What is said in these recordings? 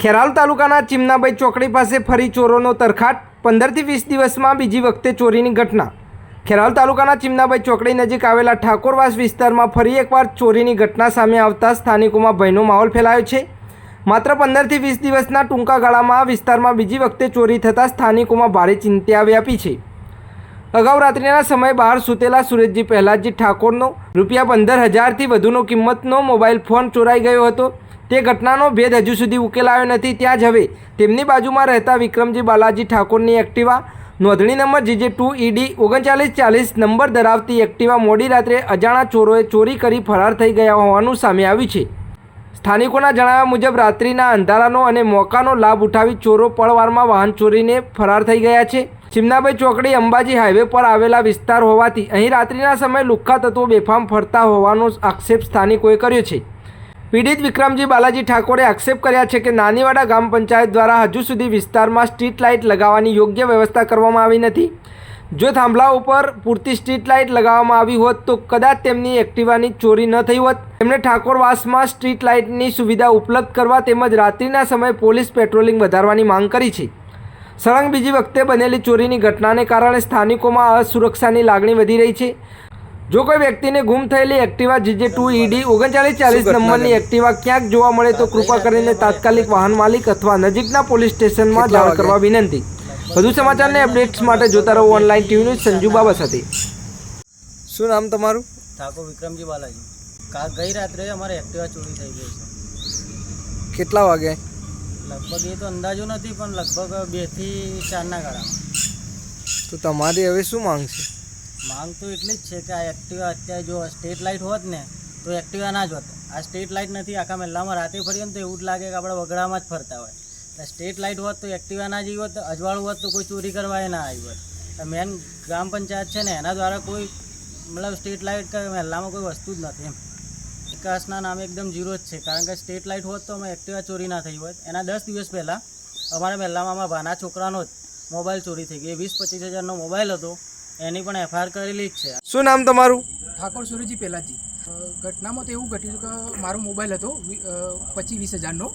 ખેરાલુ તાલુકાના ચીમનાભાઈ ચોકડી પાસે ફરી ચોરોનો તરખાટ 15 થી 20 દિવસમાં બીજી વખતે ચોરીની ઘટના। ખેરાલુ તાલુકાના ચીમનાભાઈ ચોકડી નજીક આવેલા ઠાકોરવાસ વિસ્તારમાં ફરી એકવાર ચોરીની ઘટના સામે આવતા સ્થાનિકોમાં ભયનો માહોલ ફેલાયો છે। માત્ર 15 થી 20 દિવસના ટૂંકા ગાળામાં વિસ્તારમાં બીજી વખતે ચોરી થતાં સ્થાનિકોમાં ભારે ચિંતા વ્યાપી છે। અગાઉ રાત્રિના સમયે બહાર સૂતેલા સુરેશજી પહેલાજી ઠાકોરનો ₹15,000થી વધુનો કિંમતનો મોબાઈલ ફોન ચોરાઈ ગયો હતો। તે ઘટનાનો ભેદ હજુ સુધી ઉકેલાયો નથી। ત્યાં જ હવે તેમની બાજુમાં રહેતા વિક્રમજી બાલાજી ઠાકોરની એક્ટિવા નોંધણી નંબર JJ2ED 3940 નંબર ધરાવતી એક્ટિવા મોડી રાત્રે અજાણા ચોરોએ ચોરી કરી ફરાર થઈ ગયા હોવાનું સામે આવ્યું છે। સ્થાનિકોના જણાવ્યા મુજબ રાત્રિના અંધારાનો અને મોકાનો લાભ ઉઠાવી ચોરો પળવારમાં વાહન ચોરીને ફરાર થઈ ગયા છે। ચીમનાભાઈ ચોકડી અંબાજી હાઈવે પર આવેલા વિસ્તાર હોવાથી અહીં રાત્રિના સમયે લુખ્ખા તત્વો બેફામ ફરતા હોવાનો આક્ષેપ સ્થાનિકોએ કર્યો છે। પીડિત વિક્રમજી બાલાજી ઠાકોરે આક્ષેપ કર્યા છે કે નાનીવાડા ગ્રામ પંચાયત દ્વારા હજુ સુધી વિસ્તારમાં સ્ટ્રીટ લાઇટ લગાવવાની યોગ્ય વ્યવસ્થા કરવામાં આવી નથી। જો થાંભલા ઉપર પૂરતી સ્ટ્રીટ લાઇટ લગાવવામાં આવી હોત તો કદાચ તેમની એક્ટિવાની ચોરી ન થઈ હોત। તેમણે ઠાકોરવાસમાં સ્ટ્રીટ લાઇટની સુવિધા ઉપલબ્ધ કરવા તેમજ રાત્રિના સમયે પોલીસ પેટ્રોલિંગ વધારવાની માંગ કરી છે। સળંગ બીજી વખતે બનેલી ચોરીની ઘટનાને કારણે સ્થાનિકોમાં અસુરક્ષાની લાગણી વધી રહી છે। જો કોઈ વ્યક્તિને ગુમ થયેલી એક્ટિવા JJ2ED 3940 નંબરની એક્ટિવા ક્યાંક જોવા મળે તો કૃપા કરીને તાત્કાલિક વાહન માલિક અથવા નજીકના પોલીસ સ્ટેશનમાં જાણ કરવા વિનંતી। વધુ સમાચારને અપડેટ્સ માટે જોતા રહો ઓનલાઈન ટીવી ન્યૂઝ સંજુ બાબા સાથે। શું નામ તમારું? ઠાકોર વિક્રમજી બાલાજી। ગઈ રાત્રે અમારે એક્ટિવા ચોરી થઈ ગઈ છે। કેટલા વાગે? લગભગ એ તો અંદાજો નથી પણ લગભગ 2 થી 4ના ગાળામાં। તો તમારી હવે શું માંગ છે? માંગ તો એટલી જ છે કે આ એક્ટિવા અત્યારે જો સ્ટ્રીટ લાઇટ હોત ને તો એક્ટિવા ના જ હોત। આ સ્ટ્રીટ લાઇટ નથી, આખા મહેલામાં રાતે ફરીએ ને તો એવું જ લાગે કે આપણે વગડામાં જ ફરતા હોય। સ્ટ્રીટ લાઇટ હોત તો એક્ટિવા ના જઈ હોત, અજવાળું હોત તો કોઈ ચોરી કરવા ના આવી હોત। મેન ગ્રામ પંચાયત છે ને એના દ્વારા કોઈ મતલબ સ્ટ્રીટ લાઇટ કે મહેલામાં કોઈ વસ્તુ જ નથી એમ। વિકાસના નામે એકદમ ઝીરો જ છે, કારણ કે સ્ટ્રીટ લાઇટ હોત તો અમે એક્ટિવા ચોરી ના થઈ હોત। એના 10 દિવસ પહેલાં અમારા મહેલામાં અમારા ભાના છોકરાનો જ મોબાઈલ ચોરી થઈ ગઈ। 20-25 હજારનો મોબાઈલ હતો, એની પણ FIR કરેલી જ છે। શું નામ તમારું? ઠાકોર સુરેશજી પહેલાજી। ઘટનામાં તો એવું ઘટ્યું કે મારો મોબાઈલ હતો 25-20 હજારનો।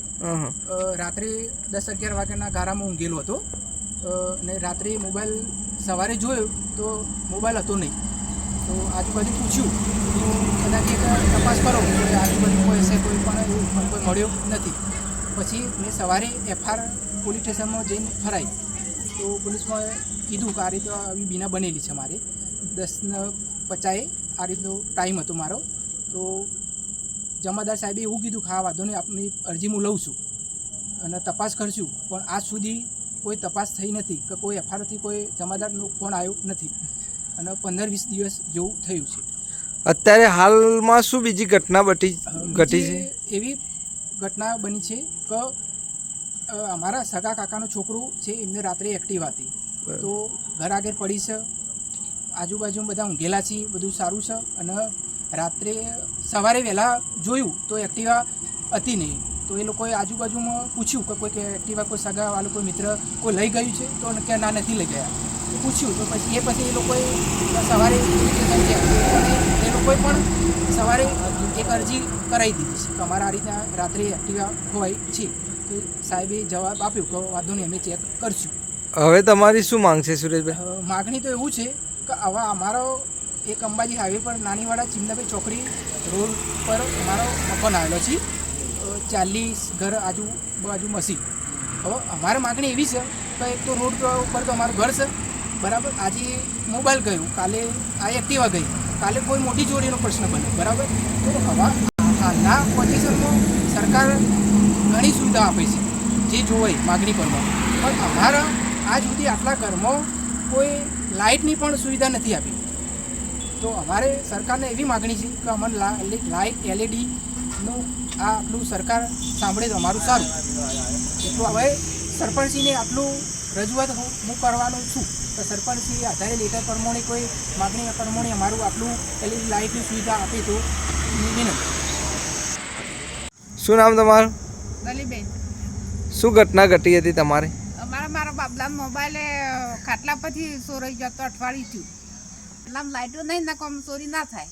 રાત્રે 10-11 વાગ્યાના ગારામાં ઊંઘેલો હતો અને રાત્રે મોબાઈલ સવારે જોયો તો મોબાઈલ હતો નહીં। તો આજુબાજુ પૂછ્યું તો કદાચ એક તપાસ કરો કે આજુબાજુ કોઈ હશે, કોઈ પણ એવું કોઈ મળ્યો નથી। પછી મેં સવારે FIR પોલીસ સ્ટેશનમાં જઈને ફરાઈ તો પોલીસમાં કીધું કે આ રીતે આવી બીના બનેલી છે મારે। 10:50 આ રીતનો ટાઈમ હતો મારો। તો જમાદાર સાહેબે એવું કીધું કે હા વાંધો નહીં, આપની અરજી હું લઉં છું અને તપાસ કરશું, પણ આજ સુધી કોઈ તપાસ થઈ નથી કે કોઈ FIRથી કોઈ જમાદારનો ફોન આવ્યો નથી અને 15-20 દિવસ જેવું થયું છે। અત્યારે હાલમાં શું બીજી ઘટના ઘટી છે? એવી ઘટના બની છે કે અમારા સગા કાકાનો છોકરો છે, એમને રાત્રે એક્ટિવા હતી તો ઘર આગળ પડી છે, આજુબાજુ બધા ઊંઘેલા છે, બધું સારું છે અને રાત્રે સવારે વહેલા જોયું તો એક્ટિવા હતી નહીં। તો એ લોકોએ આજુબાજુમાં પૂછ્યું કે કોઈ એક્ટિવા કોઈ સગાવાળો કોઈ મિત્ર કોઈ લઈ ગયું છે તો કે ના નથી લઈ ગયા। તો પૂછ્યું તો પછી એ લોકોએ સવારે એ લોકોએ પણ સવારે એક અરજી કરાવી દીધી છે કે અમારા આ રીતના રાત્રે એક્ટિવા હોય છે। તો સાહેબે જવાબ આપ્યો કે વાંધો નહીં, અમે ચેક કરશું। હવે તમારી શું માંગ છે સુરેશભાઈ? માગણી તો એવું છે કે હવે અમારો એક અંબાજી હાઈવે પર નાનીવાડા ચીમનાભાઈ ચોકડી રોડ પર અમારો મકાન આવેલો છે, 40 ઘર આજુબાજુ મસી। હવે અમારી માગણી એવી છે કે એક તો રોડ ઉપર તો અમારું ઘર છે બરાબર, આજે મોબાઈલ ગયું, કાલે આ એક્ટિવા ગઈ, કાલે કોઈ મોટી ચોરીનો પ્રશ્ન બન્યો બરાબર। તો હવે હાલના પોઝિશનમાં સરકાર ઘણી સુવિધા આપે છે જે જોવાય માગણી પ્રમાણે, પણ અમારા આજ સુધી આટલા ઘરમાં કોઈ લાઇટની પણ સુવિધા નથી આપી। તો અમારે સરકારને એવી માગણી છે કે અમને લાઇટ LEDનું આ આટલું સરકાર સાંભળે તો અમારું સારું। એટલું હવે સરપંચશ્રીને આટલું રજૂઆત હું કરવાનું છું તો સરપંચશ્રી આધારે લેટર પ્રમાણે કોઈ માગણી પ્રમાણે અમારું આટલું LED લાઇટની સુવિધા આપે તો વિનંતી। શું નામ તમારું? દલીબેન। શું ઘટના ઘટી હતી તમારે? મારા બાબલા મોબાઈલે ખાટલા પરથી ચોરાઈ જતો, અઠવાડિયું થયું। એટલે આમ લાઇટો નહીં ના કોમ ચોરી ના થાય।